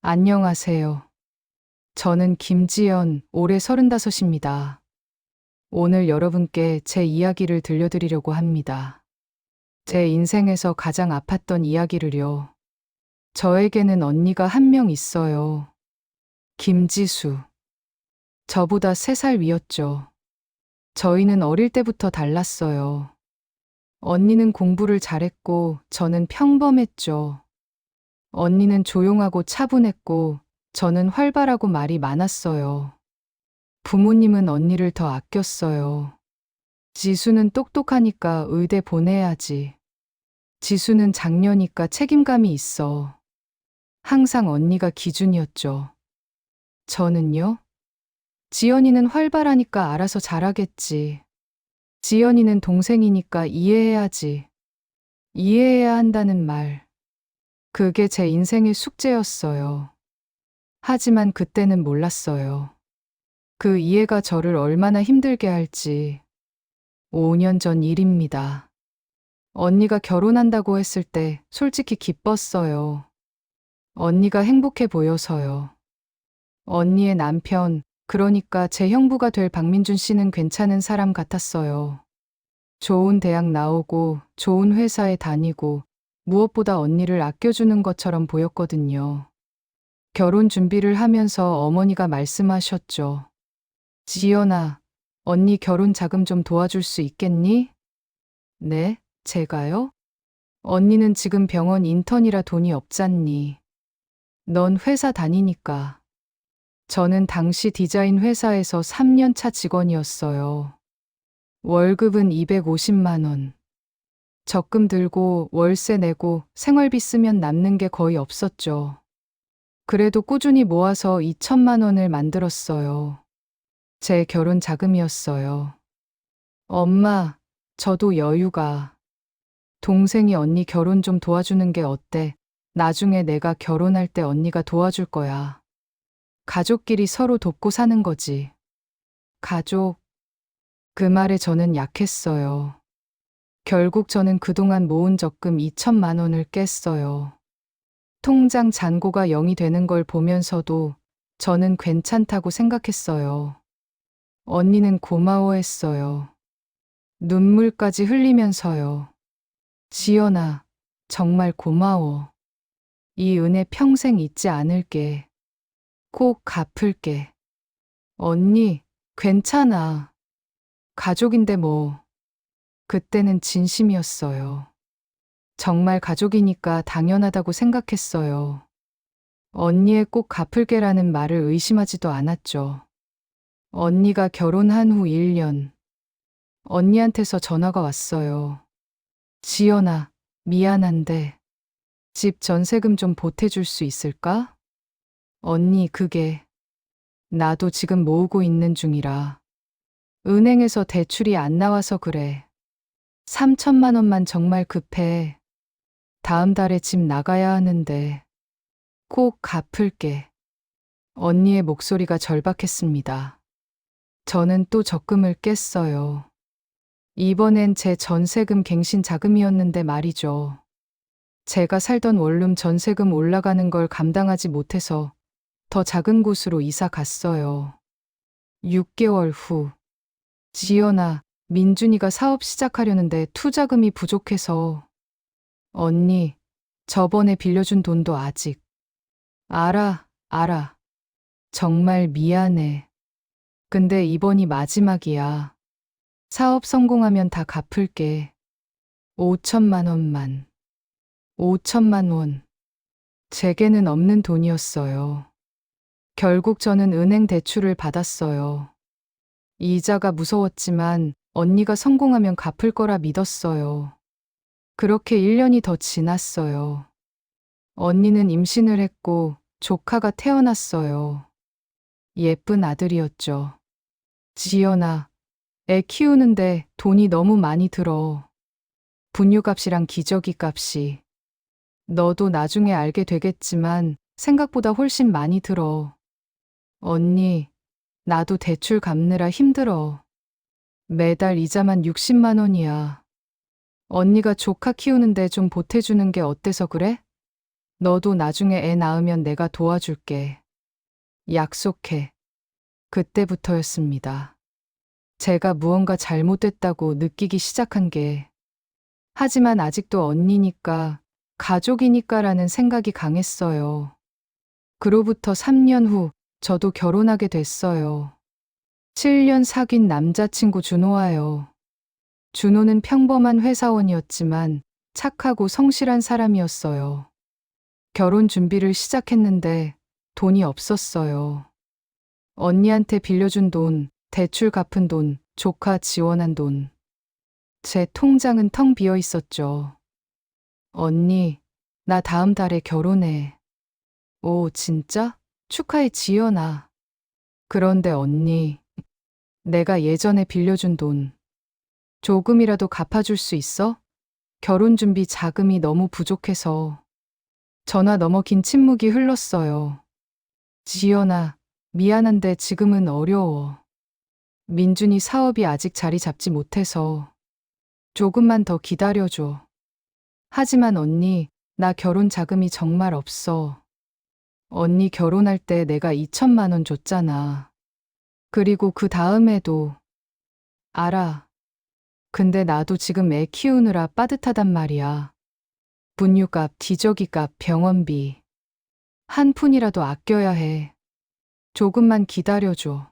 안녕하세요. 저는 김지연, 올해 35입니다. 오늘 여러분께 제 이야기를 들려드리려고 합니다. 제 인생에서 가장 아팠던 이야기를요. 저에게는 언니가 한 명 있어요. 김지수. 저보다 3살 위였죠. 저희는 어릴 때부터 달랐어요. 언니는 공부를 잘했고 저는 평범했죠. 언니는 조용하고 차분했고 저는 활발하고 말이 많았어요. 부모님은 언니를 더 아꼈어요. 지수는 똑똑하니까 의대 보내야지. 지수는 장녀니까 책임감이 있어. 항상 언니가 기준이었죠. 저는요? 지연이는 활발하니까 알아서 잘하겠지. 지연이는 동생이니까 이해해야지. 이해해야 한다는 말. 그게 제 인생의 숙제였어요. 하지만 그때는 몰랐어요. 그 이해가 저를 얼마나 힘들게 할지. 5년 전 일입니다. 언니가 결혼한다고 했을 때 솔직히 기뻤어요. 언니가 행복해 보여서요. 언니의 남편, 그러니까 제 형부가 될 박민준 씨는 괜찮은 사람 같았어요. 좋은 대학 나오고 좋은 회사에 다니고 무엇보다 언니를 아껴주는 것처럼 보였거든요. 결혼 준비를 하면서 어머니가 말씀하셨죠. 지연아, 언니 결혼 자금 좀 도와줄 수 있겠니? 네, 제가요? 언니는 지금 병원 인턴이라 돈이 없잖니. 넌 회사 다니니까. 저는 당시 디자인 회사에서 3년 차 직원이었어요. 월급은 250만 원. 적금 들고 월세 내고 생활비 쓰면 남는 게 거의 없었죠. 그래도 꾸준히 모아서 2천만 원을 만들었어요. 제 결혼 자금이었어요. 엄마, 저도 여유가. 동생이 언니 결혼 좀 도와주는 게 어때? 나중에 내가 결혼할 때 언니가 도와줄 거야. 가족끼리 서로 돕고 사는 거지. 가족. 그 말에 저는 약했어요. 결국 저는 그동안 모은 적금 2천만 원을 깼어요. 통장 잔고가 0이 되는 걸 보면서도 저는 괜찮다고 생각했어요. 언니는 고마워했어요. 눈물까지 흘리면서요. 지연아, 정말 고마워. 이 은혜 평생 잊지 않을게. 꼭 갚을게. 언니, 괜찮아. 가족인데 뭐. 그때는 진심이었어요. 정말 가족이니까 당연하다고 생각했어요. 언니의 꼭 갚을게라는 말을 의심하지도 않았죠. 언니가 결혼한 후 1년. 언니한테서 전화가 왔어요. 지연아, 미안한데 집 전세금 좀 보태줄 수 있을까? 언니, 그게 나도 지금 모으고 있는 중이라. 은행에서 대출이 안 나와서 그래. 3천만 원만 정말 급해. 다음 달에 집 나가야 하는데 꼭 갚을게. 언니의 목소리가 절박했습니다. 저는 또 적금을 깼어요. 이번엔 제 전세금 갱신 자금이었는데 말이죠. 제가 살던 원룸 전세금 올라가는 걸 감당하지 못해서 더 작은 곳으로 이사 갔어요. 6개월 후. 지연아, 민준이가 사업 시작하려는데 투자금이 부족해서. 언니, 저번에 빌려준 돈도 아직. 알아. 정말 미안해. 근데 이번이 마지막이야. 사업 성공하면 다 갚을게. 5천만 원만. 5천만 원. 제게는 없는 돈이었어요. 결국 저는 은행 대출을 받았어요. 이자가 무서웠지만 언니가 성공하면 갚을 거라 믿었어요. 그렇게 1년이 더 지났어요. 언니는 임신을 했고 조카가 태어났어요. 예쁜 아들이었죠. 지연아, 애 키우는데 돈이 너무 많이 들어. 분유값이랑 기저귀 값이. 너도 나중에 알게 되겠지만 생각보다 훨씬 많이 들어. 언니, 나도 대출 갚느라 힘들어. 매달 이자만 60만 원이야. 언니가 조카 키우는데 좀 보태주는 게 어때서 그래? 너도 나중에 애 낳으면 내가 도와줄게. 약속해. 그때부터였습니다. 제가 무언가 잘못됐다고 느끼기 시작한 게, 하지만 아직도 언니니까, 가족이니까라는 생각이 강했어요. 그로부터 3년 후, 저도 결혼하게 됐어요. 7년 사귄 남자친구 준호와요. 준호는 평범한 회사원이었지만 착하고 성실한 사람이었어요. 결혼 준비를 시작했는데 돈이 없었어요. 언니한테 빌려준 돈, 대출 갚은 돈, 조카 지원한 돈. 제 통장은 텅 비어 있었죠. 언니, 나 다음 달에 결혼해. 오, 진짜? 축하해, 지연아. 그런데 언니, 내가 예전에 빌려준 돈, 조금이라도 갚아줄 수 있어? 결혼 준비 자금이 너무 부족해서. 전화 넘어 긴 침묵이 흘렀어요. 지연아, 미안한데 지금은 어려워. 민준이 사업이 아직 자리 잡지 못해서. 조금만 더 기다려줘. 하지만 언니, 나 결혼 자금이 정말 없어. 언니 결혼할 때 내가 2천만 원 줬잖아. 그리고 그 다음에도. 알아. 근데 나도 지금 애 키우느라 빠듯하단 말이야. 분유값, 기저귀값, 병원비. 한 푼이라도 아껴야 해. 조금만 기다려줘.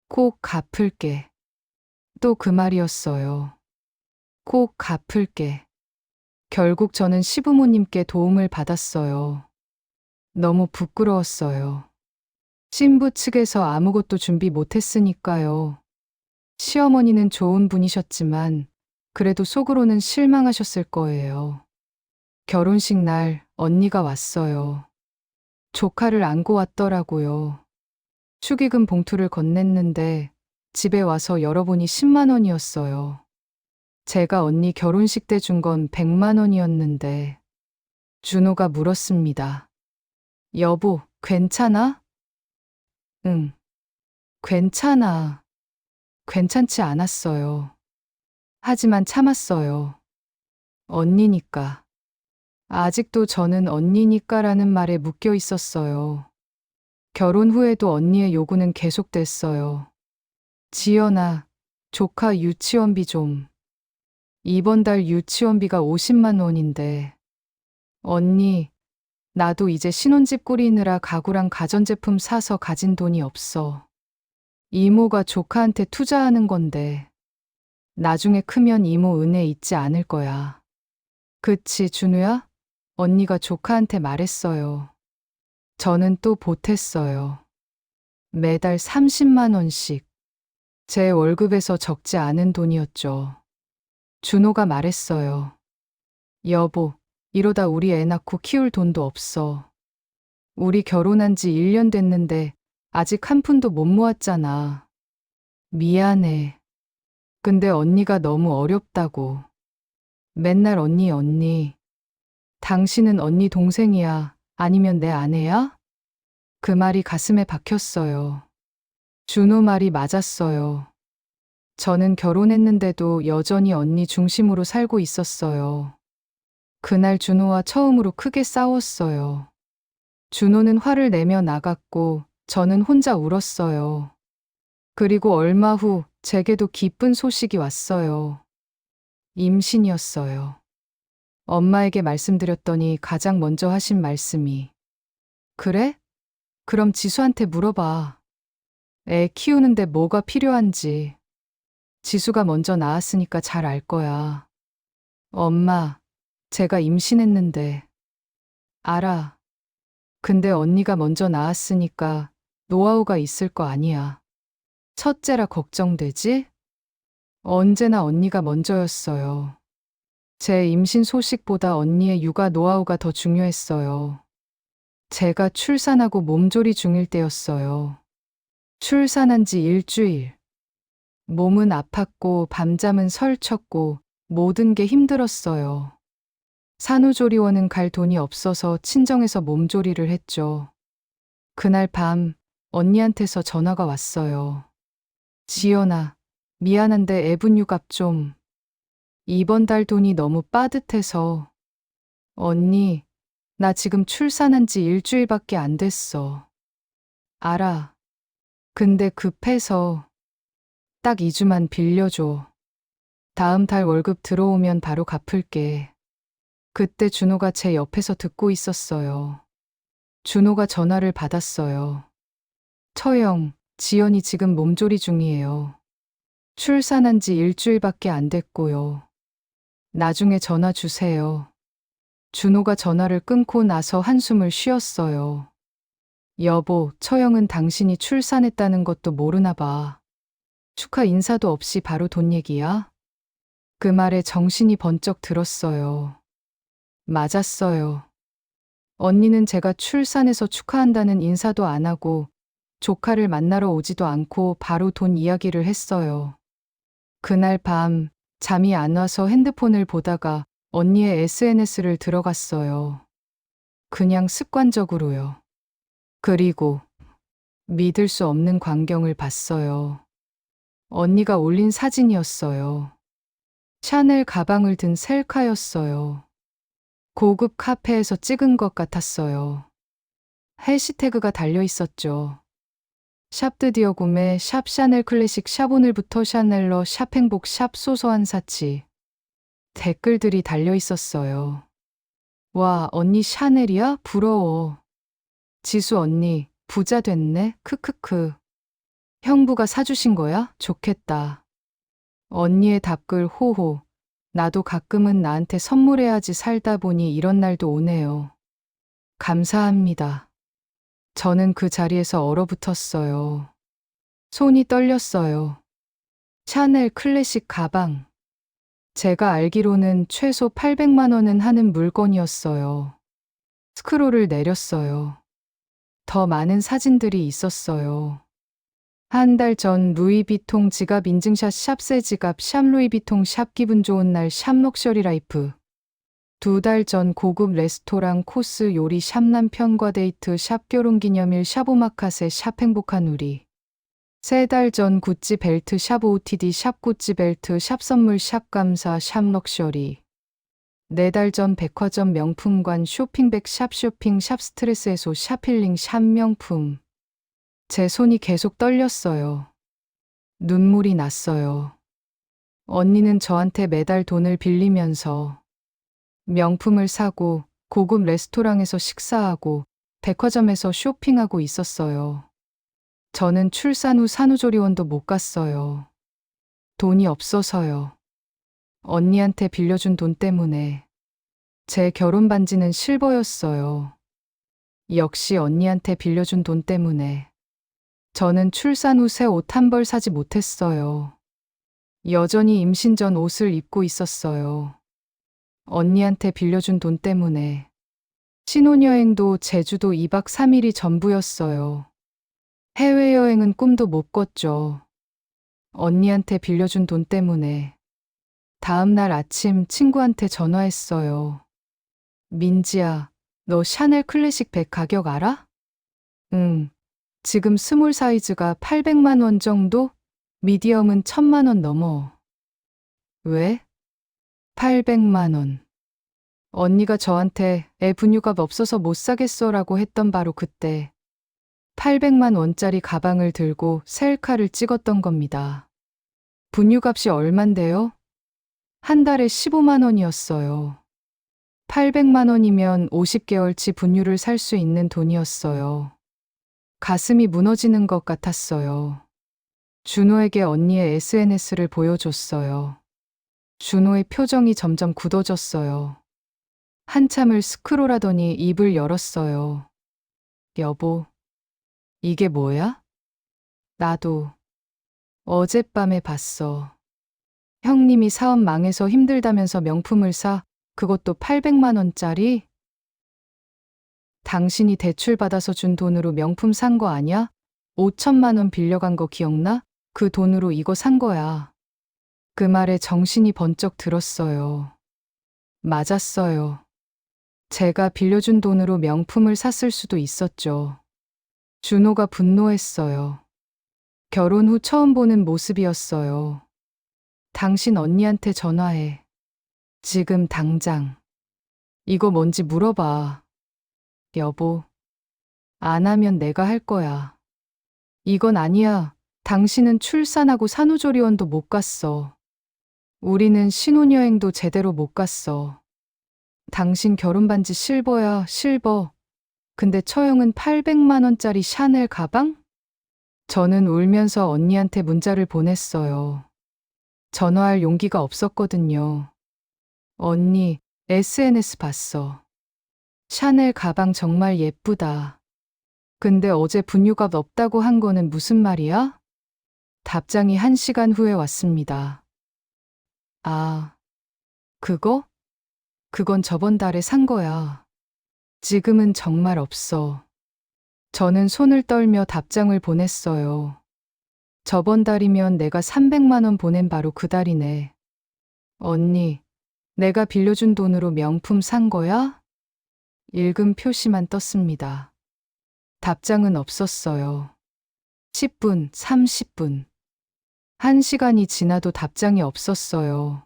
꼭 갚을게. 또 그 말이었어요. 꼭 갚을게. 결국 저는 시부모님께 도움을 받았어요. 너무 부끄러웠어요. 신부 측에서 아무것도 준비 못했으니까요. 시어머니는 좋은 분이셨지만 그래도 속으로는 실망하셨을 거예요. 결혼식 날 언니가 왔어요. 조카를 안고 왔더라고요. 축의금 봉투를 건넸는데 집에 와서 열어보니 10만 원이었어요. 제가 언니 결혼식 때 준 건 100만 원이었는데 준호가 물었습니다. 여보, 괜찮아? 응, 괜찮아. 괜찮지 않았어요. 하지만 참았어요. 언니니까. 아직도 저는 언니니까라는 말에 묶여 있었어요. 결혼 후에도 언니의 요구는 계속됐어요. 지연아, 조카 유치원비 좀. 이번 달 유치원비가 50만 원인데. 언니, 나도 이제 신혼집 꾸리느라 가구랑 가전제품 사서 가진 돈이 없어. 이모가 조카한테 투자하는 건데. 나중에 크면 이모 은혜 잊지 않을 거야. 그치, 준우야? 언니가 조카한테 말했어요. 저는 또 보탰어요. 매달 30만 원씩. 제 월급에서 적지 않은 돈이었죠. 준호가 말했어요. 여보, 이러다 우리 애 낳고 키울 돈도 없어. 우리 결혼한 지 1년 됐는데 아직 한 푼도 못 모았잖아. 미안해. 근데 언니가 너무 어렵다고. 맨날 언니, 언니. 당신은 언니 동생이야? 아니면 내 아내야? 그 말이 가슴에 박혔어요. 준호 말이 맞았어요. 저는 결혼했는데도 여전히 언니 중심으로 살고 있었어요. 그날 준호와 처음으로 크게 싸웠어요. 준호는 화를 내며 나갔고 저는 혼자 울었어요. 그리고 얼마 후 제게도 기쁜 소식이 왔어요. 임신이었어요. 엄마에게 말씀드렸더니 가장 먼저 하신 말씀이 그래? 그럼 지수한테 물어봐. 애 키우는데 뭐가 필요한지. 지수가 먼저 낳았으니까 잘 알 거야. 엄마, 제가 임신했는데. 알아. 근데 언니가 먼저 낳았으니까 노하우가 있을 거 아니야. 첫째라 걱정되지? 언제나 언니가 먼저였어요. 제 임신 소식보다 언니의 육아 노하우가 더 중요했어요. 제가 출산하고 몸조리 중일 때였어요. 출산한 지 일주일. 몸은 아팠고 밤잠은 설쳤고 모든 게 힘들었어요. 산후조리원은 갈 돈이 없어서 친정에서 몸조리를 했죠. 그날 밤 언니한테서 전화가 왔어요. 지연아, 미안한데 애분유값 좀. 이번 달 돈이 너무 빠듯해서. 언니, 나 지금 출산한 지 일주일밖에 안 됐어. 알아. 근데 급해서 딱 2주만 빌려줘. 다음 달 월급 들어오면 바로 갚을게. 그때 준호가 제 옆에서 듣고 있었어요. 준호가 전화를 받았어요. 처형, 지연이 지금 몸조리 중이에요. 출산한 지 일주일밖에 안 됐고요. 나중에 전화 주세요. 준호가 전화를 끊고 나서 한숨을 쉬었어요. 여보, 처형은 당신이 출산했다는 것도 모르나 봐. 축하 인사도 없이 바로 돈 얘기야? 그 말에 정신이 번쩍 들었어요. 맞았어요. 언니는 제가 출산해서 축하한다는 인사도 안 하고 조카를 만나러 오지도 않고 바로 돈 이야기를 했어요. 그날 밤 잠이 안 와서 핸드폰을 보다가 언니의 SNS를 들어갔어요. 그냥 습관적으로요. 그리고 믿을 수 없는 광경을 봤어요. 언니가 올린 사진이었어요. 샤넬 가방을 든 셀카였어요. 고급 카페에서 찍은 것 같았어요. 해시태그가 달려 있었죠. 샵 드디어 구매, 샵 샤넬 클래식, 샵 오늘부터 샤넬러, 샵 행복, 샵 소소한 사치. 댓글들이 달려 있었어요. 와, 언니 샤넬이야? 부러워. 지수 언니, 부자 됐네? 크크크. 형부가 사주신 거야? 좋겠다. 언니의 답글 호호. 나도 가끔은 나한테 선물해야지 살다 보니 이런 날도 오네요. 감사합니다. 저는 그 자리에서 얼어붙었어요. 손이 떨렸어요. 샤넬 클래식 가방. 제가 알기로는 최소 800만 원은 하는 물건이었어요. 스크롤을 내렸어요. 더 많은 사진들이 있었어요. 한 달 전 루이비통 지갑 인증샷, 샵새 지갑, 샵 루이비통, 샵 기분 좋은 날, 샵 럭셔리 라이프. 2달 전 고급 레스토랑 코스 요리, 샵 남편과 데이트, 샵 결혼기념일, 샵 오마카세, 샵 행복한 우리. 3달 전 구찌 벨트, 샵 OOTD, 샵 구찌 벨트, 샵 선물, 샵 감사, 샵 럭셔리. 4달 전 백화점 명품관, 쇼핑백, 샵 쇼핑, 샵 스트레스 해소, 샵 힐링, 샵 명품. 제 손이 계속 떨렸어요. 눈물이 났어요. 언니는 저한테 매달 돈을 빌리면서 명품을 사고 고급 레스토랑에서 식사하고 백화점에서 쇼핑하고 있었어요. 저는 출산 후 산후조리원도 못 갔어요. 돈이 없어서요. 언니한테 빌려준 돈 때문에. 제 결혼 반지는 실버였어요. 역시 언니한테 빌려준 돈 때문에. 저는 출산 후 새 옷 한 벌 사지 못했어요. 여전히 임신 전 옷을 입고 있었어요. 언니한테 빌려준 돈 때문에. 신혼여행도 제주도 2박 3일이 전부였어요. 해외여행은 꿈도 못 꿨죠. 언니한테 빌려준 돈 때문에. 다음 날 아침 친구한테 전화했어요. 민지야, 너 샤넬 클래식 백 가격 알아? 응. 지금 스몰 사이즈가 800만 원 정도? 미디엄은 1000만 원 넘어. 왜? 800만 원. 언니가 저한테 애 분유값 없어서 못 사겠어라고 했던 바로 그때 800만 원짜리 가방을 들고 셀카를 찍었던 겁니다. 분유값이 얼만데요? 한 달에 15만 원이었어요. 800만 원이면 50개월치 분유를 살 수 있는 돈이었어요. 가슴이 무너지는 것 같았어요. 준호에게 언니의 SNS를 보여줬어요. 준호의 표정이 점점 굳어졌어요. 한참을 스크롤하더니 입을 열었어요. 여보, 이게 뭐야? 나도 어젯밤에 봤어. 형님이 사업 망해서 힘들다면서 명품을 사, 그것도 800만 원짜리? 당신이 대출 받아서 준 돈으로 명품 산 거 아냐? 5천만 원 빌려간 거 기억나? 그 돈으로 이거 산 거야. 그 말에 정신이 번쩍 들었어요. 맞았어요. 제가 빌려준 돈으로 명품을 샀을 수도 있었죠. 준호가 분노했어요. 결혼 후 처음 보는 모습이었어요. 당신 언니한테 전화해. 지금 당장. 이거 뭔지 물어봐. 여보, 안 하면 내가 할 거야. 이건 아니야. 당신은 출산하고 산후조리원도 못 갔어. 우리는 신혼여행도 제대로 못 갔어. 당신 결혼반지 실버야, 실버. 근데 처형은 800만 원짜리 샤넬 가방? 저는 울면서 언니한테 문자를 보냈어요. 전화할 용기가 없었거든요. 언니, SNS 봤어. 샤넬 가방 정말 예쁘다. 근데 어제 분유값 없다고 한 거는 무슨 말이야? 답장이 1시간 후에 왔습니다. 아, 그거? 그건 저번 달에 산 거야. 지금은 정말 없어. 저는 손을 떨며 답장을 보냈어요. 저번 달이면 내가 300만 원 보낸 바로 그 달이네. 언니, 내가 빌려준 돈으로 명품 산 거야? 읽음 표시만 떴습니다. 답장은 없었어요. 10분, 30분. 1시간이 지나도 답장이 없었어요.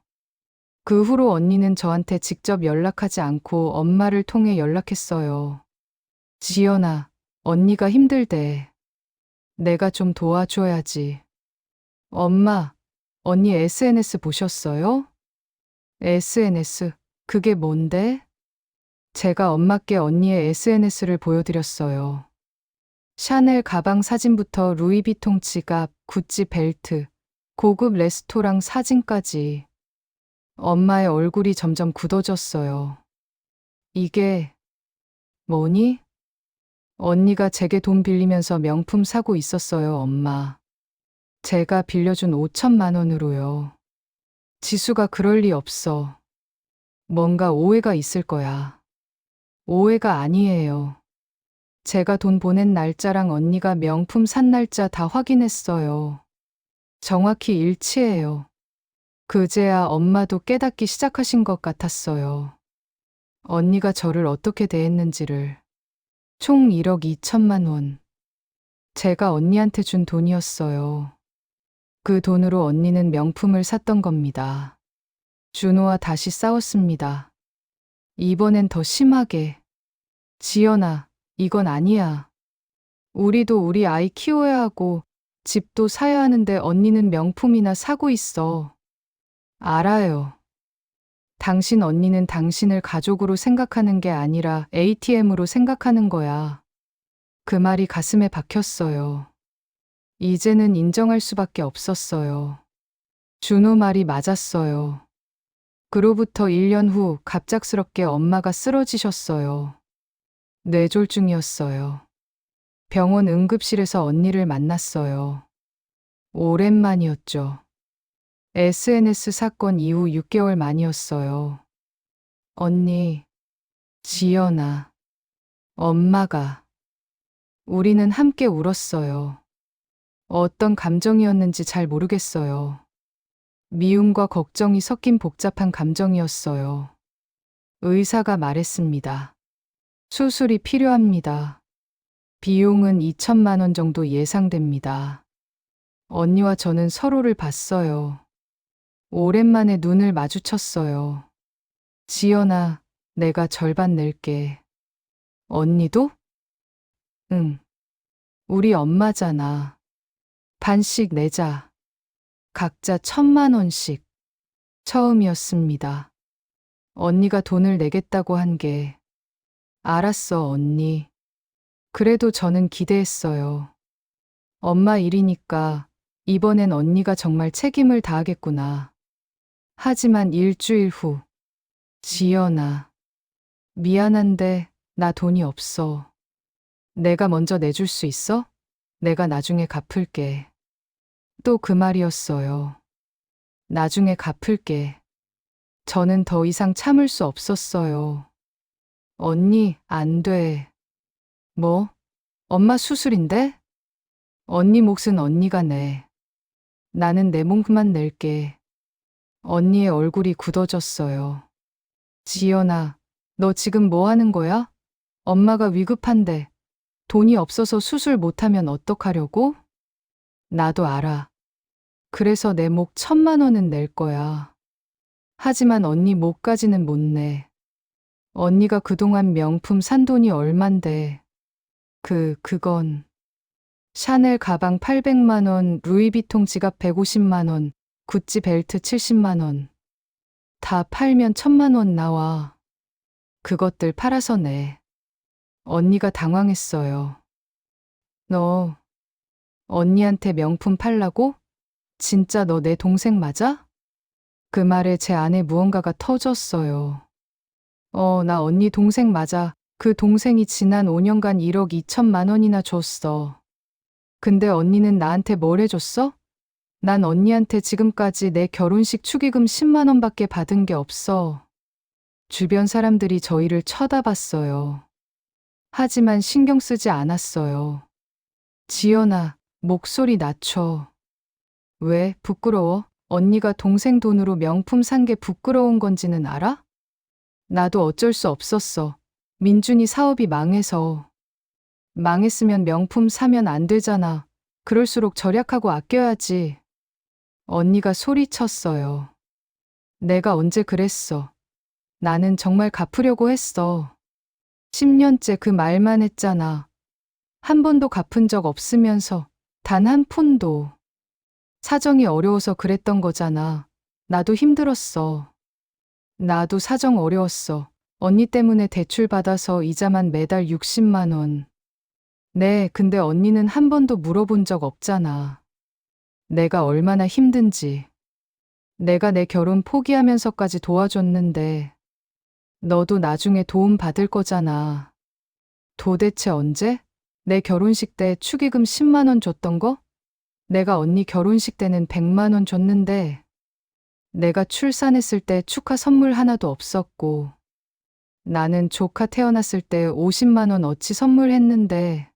그 후로 언니는 저한테 직접 연락하지 않고 엄마를 통해 연락했어요. 지연아, 언니가 힘들대. 내가 좀 도와줘야지. 엄마, 언니 SNS 보셨어요? SNS, 그게 뭔데? 제가 엄마께 언니의 SNS를 보여드렸어요. 샤넬 가방 사진부터 루이비통 지갑, 구찌 벨트, 고급 레스토랑 사진까지. 엄마의 얼굴이 점점 굳어졌어요. 이게 뭐니? 언니가 제게 돈 빌리면서 명품 사고 있었어요, 엄마. 제가 빌려준 5천만 원으로요. 지수가 그럴 리 없어. 뭔가 오해가 있을 거야. 오해가 아니에요. 제가 돈 보낸 날짜랑 언니가 명품 산 날짜 다 확인했어요. 정확히 일치해요. 그제야 엄마도 깨닫기 시작하신 것 같았어요. 언니가 저를 어떻게 대했는지를. 총 1억 2천만 원. 제가 언니한테 준 돈이었어요. 그 돈으로 언니는 명품을 샀던 겁니다. 준호와 다시 싸웠습니다. 이번엔 더 심하게. 지연아, 이건 아니야. 우리도 우리 아이 키워야 하고 집도 사야 하는데 언니는 명품이나 사고 있어. 알아요. 당신 언니는 당신을 가족으로 생각하는 게 아니라 ATM으로 생각하는 거야. 그 말이 가슴에 박혔어요. 이제는 인정할 수밖에 없었어요. 준호 말이 맞았어요. 그로부터 1년 후 갑작스럽게 엄마가 쓰러지셨어요. 뇌졸중이었어요. 병원 응급실에서 언니를 만났어요. 오랜만이었죠. SNS 사건 이후 6개월 만이었어요. 언니, 지연아, 엄마가. 우리는 함께 울었어요. 어떤 감정이었는지 잘 모르겠어요. 미움과 걱정이 섞인 복잡한 감정이었어요. 의사가 말했습니다. 수술이 필요합니다. 비용은 2천만 원 정도 예상됩니다. 언니와 저는 서로를 봤어요. 오랜만에 눈을 마주쳤어요. 지연아, 내가 절반 낼게. 언니도? 응. 우리 엄마잖아. 반씩 내자. 각자 1,000만 원씩. 처음이었습니다. 언니가 돈을 내겠다고 한 게. 알았어, 언니. 그래도 저는 기대했어요. 엄마 일이니까 이번엔 언니가 정말 책임을 다하겠구나. 하지만 일주일 후. 지연아. 미안한데 나 돈이 없어. 내가 먼저 내줄 수 있어? 내가 나중에 갚을게. 또 그 말이었어요. 나중에 갚을게. 저는 더 이상 참을 수 없었어요. 언니, 안 돼. 뭐? 엄마 수술인데? 언니 몫은 언니가 내. 나는 내 몫만 낼게. 언니의 얼굴이 굳어졌어요. 지연아, 너 지금 뭐 하는 거야? 엄마가 위급한데 돈이 없어서 수술 못하면 어떡하려고? 나도 알아. 그래서 내 몫 1,000만 원은 낼 거야. 하지만 언니 몫까지는 못 내. 언니가 그동안 명품 산 돈이 얼만데. 그건. 샤넬 가방 800만 원, 루이비통 지갑 150만 원, 구찌 벨트 70만 원. 다 팔면 1000만 원 나와. 그것들 팔아서 내. 언니가 당황했어요. 너, 언니한테 명품 팔라고? 진짜 너 내 동생 맞아? 그 말에 제 안에 무언가가 터졌어요. 나 언니 동생 맞아. 그 동생이 지난 5년간 1억 2천만 원이나 줬어. 근데 언니는 나한테 뭘 해줬어? 난 언니한테 지금까지 내 결혼식 축의금 10만 원밖에 받은 게 없어. 주변 사람들이 저희를 쳐다봤어요. 하지만 신경 쓰지 않았어요. 지연아, 목소리 낮춰. 왜? 부끄러워? 언니가 동생 돈으로 명품 산 게 부끄러운 건지는 알아? 나도 어쩔 수 없었어. 민준이 사업이 망해서. 망했으면 명품 사면 안 되잖아. 그럴수록 절약하고 아껴야지. 언니가 소리쳤어요. 내가 언제 그랬어. 나는 정말 갚으려고 했어. 10년째 그 말만 했잖아. 한 번도 갚은 적 없으면서 단 한 푼도. 사정이 어려워서 그랬던 거잖아. 나도 힘들었어. 나도 사정 어려웠어. 언니 때문에 대출 받아서 이자만 매달 60만 원. 네, 근데 언니는 한 번도 물어본 적 없잖아. 내가 얼마나 힘든지. 내가 내 결혼 포기하면서까지 도와줬는데. 너도 나중에 도움 받을 거잖아. 도대체 언제? 내 결혼식 때 축의금 10만 원 줬던 거? 내가 언니 결혼식 때는 100만 원 줬는데. 내가 출산했을 때 축하 선물 하나도 없었고. 나는 조카 태어났을 때 50만 원 어치 선물했는데.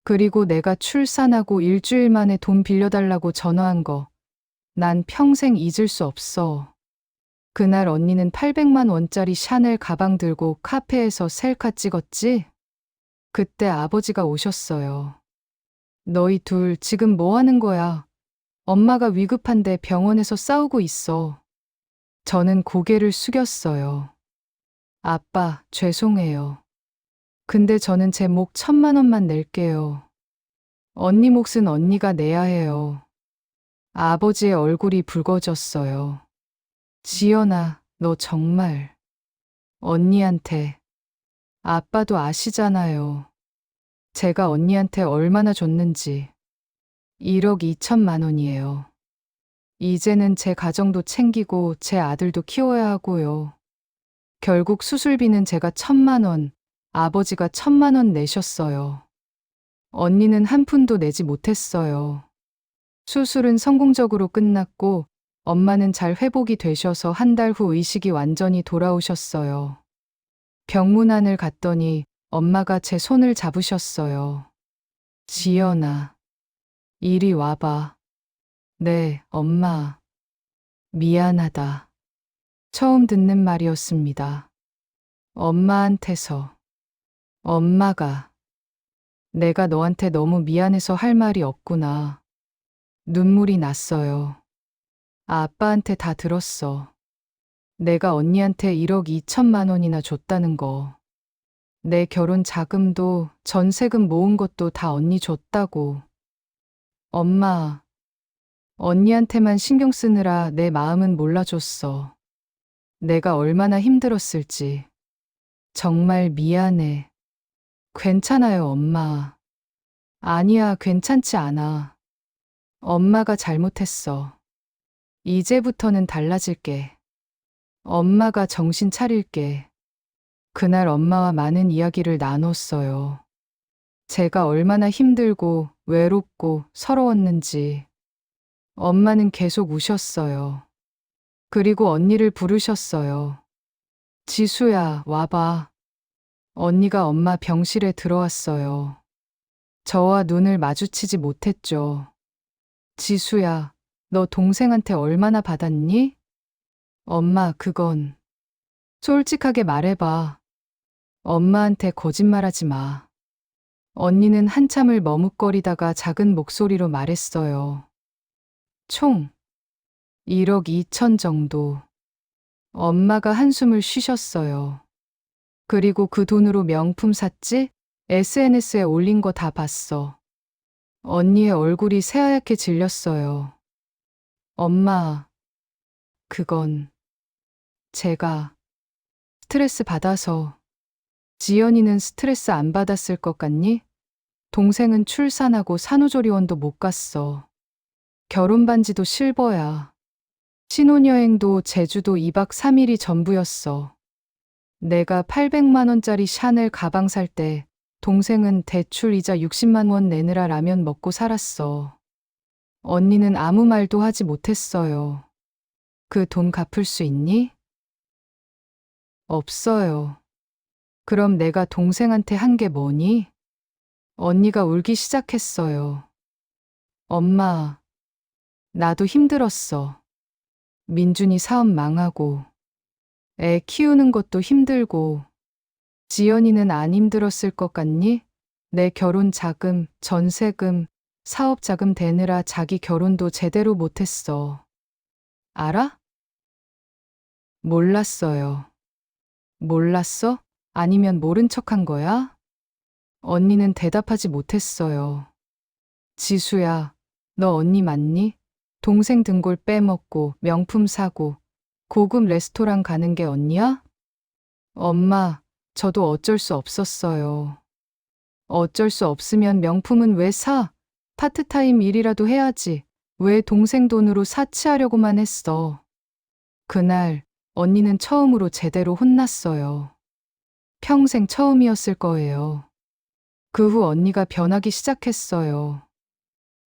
그리고 내가 출산하고 일주일 만에 돈 빌려달라고 전화한 거. 난 평생 잊을 수 없어. 그날 언니는 800만 원짜리 샤넬 가방 들고 카페에서 셀카 찍었지? 그때 아버지가 오셨어요. 너희 둘 지금 뭐 하는 거야? 엄마가 위급한데 병원에서 싸우고 있어. 저는 고개를 숙였어요. 아빠, 죄송해요. 근데 저는 제 목 1000만 원만 낼게요. 언니 몫은 언니가 내야 해요. 아버지의 얼굴이 붉어졌어요. 지연아, 너 정말. 언니한테. 아빠도 아시잖아요. 제가 언니한테 얼마나 줬는지. 1억 2천만 원이에요. 이제는 제 가정도 챙기고 제 아들도 키워야 하고요. 결국 수술비는 제가 1000만 원, 아버지가 1000만 원 내셨어요. 언니는 한 푼도 내지 못했어요. 수술은 성공적으로 끝났고 엄마는 잘 회복이 되셔서 한 달 후 의식이 완전히 돌아오셨어요. 병문안을 갔더니 엄마가 제 손을 잡으셨어요. 지연아, 이리 와봐. 네, 엄마. 미안하다. 처음 듣는 말이었습니다. 엄마한테서. 엄마가. 내가 너한테 너무 미안해서 할 말이 없구나. 눈물이 났어요. 아빠한테 다 들었어. 내가 언니한테 1억 2천만 원이나 줬다는 거. 내 결혼 자금도 전세금 모은 것도 다 언니 줬다고. 엄마, 언니한테만 신경 쓰느라 내 마음은 몰라줬어. 내가 얼마나 힘들었을지. 정말 미안해. 괜찮아요, 엄마. 아니야, 괜찮지 않아. 엄마가 잘못했어. 이제부터는 달라질게. 엄마가 정신 차릴게. 그날 엄마와 많은 이야기를 나눴어요. 제가 얼마나 힘들고 외롭고 서러웠는지. 엄마는 계속 우셨어요. 그리고 언니를 부르셨어요. 지수야, 와봐. 언니가 엄마 병실에 들어왔어요. 저와 눈을 마주치지 못했죠. 지수야, 너 동생한테 얼마나 받았니? 엄마, 그건. 솔직하게 말해봐. 엄마한테 거짓말하지 마. 언니는 한참을 머뭇거리다가 작은 목소리로 말했어요. 총 1억 2천 정도. 엄마가 한숨을 쉬셨어요. 그리고 그 돈으로 명품 샀지? SNS에 올린 거 다 봤어. 언니의 얼굴이 새하얗게 질렸어요. 엄마, 그건 제가 스트레스 받아서. 지연이는 스트레스 안 받았을 것 같니? 동생은 출산하고 산후조리원도 못 갔어. 결혼 반지도 실버야. 신혼여행도 제주도 2박 3일이 전부였어. 내가 800만 원짜리 샤넬 가방 살 때 동생은 대출 이자 60만 원 내느라 라면 먹고 살았어. 언니는 아무 말도 하지 못했어요. 그 돈 갚을 수 있니? 없어요. 그럼 내가 동생한테 한 게 뭐니? 언니가 울기 시작했어요. 엄마, 나도 힘들었어. 민준이 사업 망하고, 애 키우는 것도 힘들고, 지연이는 안 힘들었을 것 같니? 내 결혼 자금, 전세금, 사업 자금 대느라 자기 결혼도 제대로 못했어. 알아? 몰랐어요. 몰랐어? 아니면 모른 척한 거야? 언니는 대답하지 못했어요. 지수야, 너 언니 맞니? 동생 등골 빼먹고 명품 사고 고급 레스토랑 가는 게 언니야? 엄마, 저도 어쩔 수 없었어요. 어쩔 수 없으면 명품은 왜 사? 파트타임 일이라도 해야지. 왜 동생 돈으로 사치하려고만 했어? 그날 언니는 처음으로 제대로 혼났어요. 평생 처음이었을 거예요. 그 후 언니가 변하기 시작했어요.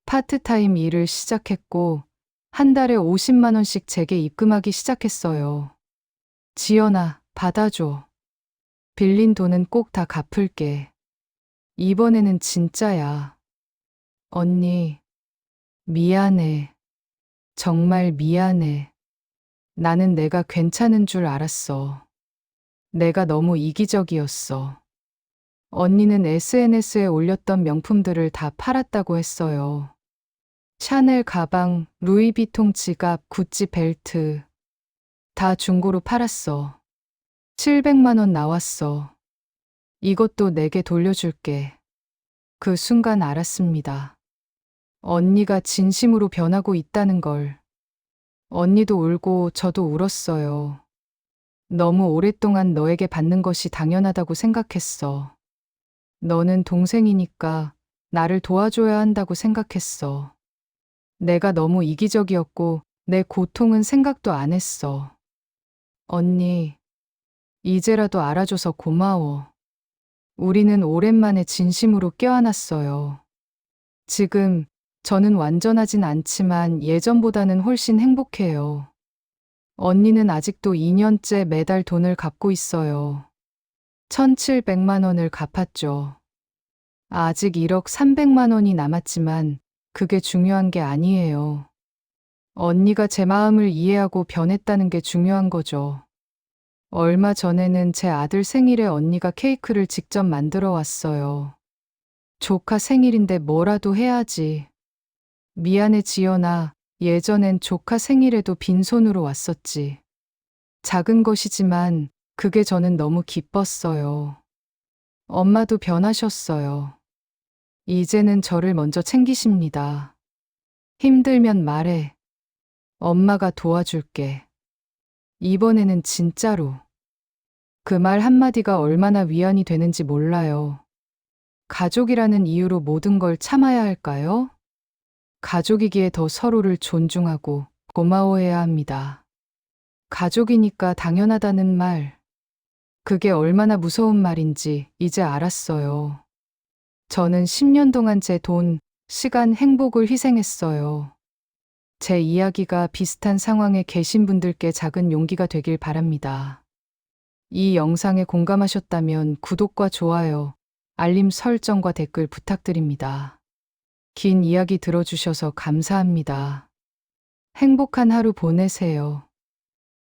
파트타임 일을 시작했고, 한 달에 50만 원씩 제게 입금하기 시작했어요. 지연아, 받아줘. 빌린 돈은 꼭 다 갚을게. 이번에는 진짜야. 언니, 미안해. 정말 미안해. 나는 내가 괜찮은 줄 알았어. 내가 너무 이기적이었어. 언니는 SNS에 올렸던 명품들을 다 팔았다고 했어요. 샤넬 가방, 루이비통 지갑, 구찌 벨트. 다 중고로 팔았어. 700만 원 나왔어. 이것도 내게 돌려줄게. 그 순간 알았습니다. 언니가 진심으로 변하고 있다는 걸. 언니도 울고 저도 울었어요. 너무 오랫동안 너에게 받는 것이 당연하다고 생각했어. 너는 동생이니까 나를 도와줘야 한다고 생각했어. 내가 너무 이기적이었고 내 고통은 생각도 안 했어. 언니, 이제라도 알아줘서 고마워. 우리는 오랜만에 진심으로 껴안았어요. 지금 저는 완전하진 않지만 예전보다는 훨씬 행복해요. 언니는 아직도 2년째 매달 돈을 갚고 있어요. 1,700만 원을 갚았죠. 아직 1억 300만 원이 남았지만 그게 중요한 게 아니에요. 언니가 제 마음을 이해하고 변했다는 게 중요한 거죠. 얼마 전에는 제 아들 생일에 언니가 케이크를 직접 만들어 왔어요. 조카 생일인데 뭐라도 해야지. 미안해 지연아, 예전엔 조카 생일에도 빈손으로 왔었지. 작은 것이지만 그게 저는 너무 기뻤어요. 엄마도 변하셨어요. 이제는 저를 먼저 챙기십니다. 힘들면 말해. 엄마가 도와줄게. 이번에는 진짜로. 그 말 한마디가 얼마나 위안이 되는지 몰라요. 가족이라는 이유로 모든 걸 참아야 할까요? 가족이기에 더 서로를 존중하고 고마워해야 합니다. 가족이니까 당연하다는 말. 그게 얼마나 무서운 말인지 이제 알았어요. 저는 10년 동안 제 돈, 시간, 행복을 희생했어요. 제 이야기가 비슷한 상황에 계신 분들께 작은 용기가 되길 바랍니다. 이 영상에 공감하셨다면 구독과 좋아요, 알림 설정과 댓글 부탁드립니다. 긴 이야기 들어주셔서 감사합니다. 행복한 하루 보내세요.